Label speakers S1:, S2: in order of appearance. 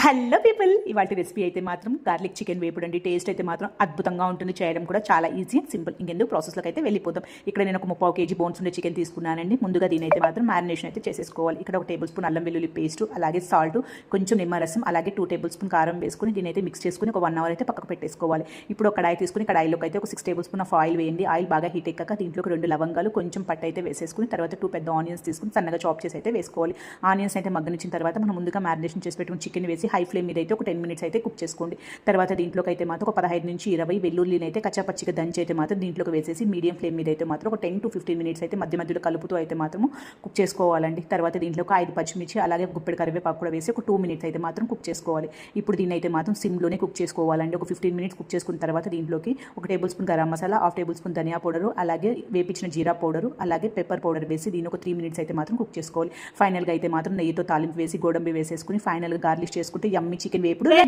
S1: Hello people, ఇవాళ recipe అయితే మాత్రం గార్లిక్ చికెన్ వేపుడు అండి. టేస్ట్ అయితే మాత్రం అద్భుతంగా ఉంటుంది. చేయడం కూడా చాలా ఈజీ అండ్ సింపుల్. ఇంకెందుకు ప్రాసెస్లోకి అయితే వెళ్ళిపోతాం. ఇక్కడ నేను ఒక 3/4 kg బోన్స్ ఉండే చికెన్ తీసుకున్నానండి. ముందుగా దీని అయితే మాత్రం మ్యారినేషన్ అయితే చేసేసుకోవాలి. ఇక్కడ 1 టేబుల్ స్పూన్ అల్లం వెల్లుల్లి పేస్ట్, అలాగే సాల్ట్, కొంచెం నిమ్మరసం, అలాగే 2 టేబుల్ స్పూన్ కారం వేసుకుని దీని అయితే మిక్స్ చేసుకుని ఒక 1 అవర్ అయితే పక్కకు పెట్టేసుకోవాలి. ఇప్పుడు ఒక కడాయి తీసుకుని కడాయిలోకి అయితే ఒక 6 టేబుల్ స్పూన్ ఆఫ్ ఆయిల్ వేయండి. ఆయిల్ బాగా హీట్ ఎక్కాక దీంట్లోకి 2 లవంగాలు, కొంచెం పట్టు అయితే వేసేసుకుని తర్వాత 2 పెద్ద ఆనియన్స్ తీసుకుని సన్నగా చాప్ చేసి అయితే వేసుకోవాలి. ఆనియన్స్ అయితే మగ్గనిచ్చిన తర్వాత మనం ముందుగా మ్యారినేషన్ చేసి పెట్టుకుని చికెన్ వేసి హై ఫ్లేమ్ మీద అయితే ఒక 10 మినిట్స్ అయితే కుక్ చేసుకోండి. తర్వాత దీంట్లోకి అయితే మాత్రం ఒక 15 నుంచి 20 వెల్లుల్లిని అయితే కచ్చాపచ్చిగా దంచి అయితే మాత్రం దీంట్లోకి వేసేసి మీడియం ఫ్లేమ్ మీద అయితే మాత్రం ఒక 10 to 15 మినిట్స్ అయితే మధ్య మధ్యలో కలుపుతూ అయితే మాత్రం కుక్ చేసుకోవాలండి. తర్వాత దీంట్లో ఒక 5 పచ్చిమిర్చి, అలాగే గుప్పెడు కరివేపాకు కూడా వేసి ఒక 2 మినిట్స్ అయితే మాత్రం కుక్ చేసుకోవాలి. ఇప్పుడు దీన్ని అయితే మాత్రం సిమ్లోనే కుక్ చేసుకోవాలండి. ఒక 15 మినిట్స్ కుక్ చేసుకున్న తర్వాత దీంట్లోకి 1 tablespoon garam masala, 1/2 tablespoon ధనియా పౌడరు, అలాగే వేపించిన జీరా పౌడరు, అలాగే పెప్పర్ పౌడర్ వేసి దీన్ని ఒక 3 మినిట్స్ అయితే మాత్రం కుక్ చేసుకోవాలి. ఫైనల్గా అయితే మాత్రం నెయ్యితో తాలింపు వేసి గోడంబి వేసేసుకుని ఫైనల్గా గార్లిష్ చేసుకుంటే యమ్మీ చికెన్ వేపుడు రెడీ.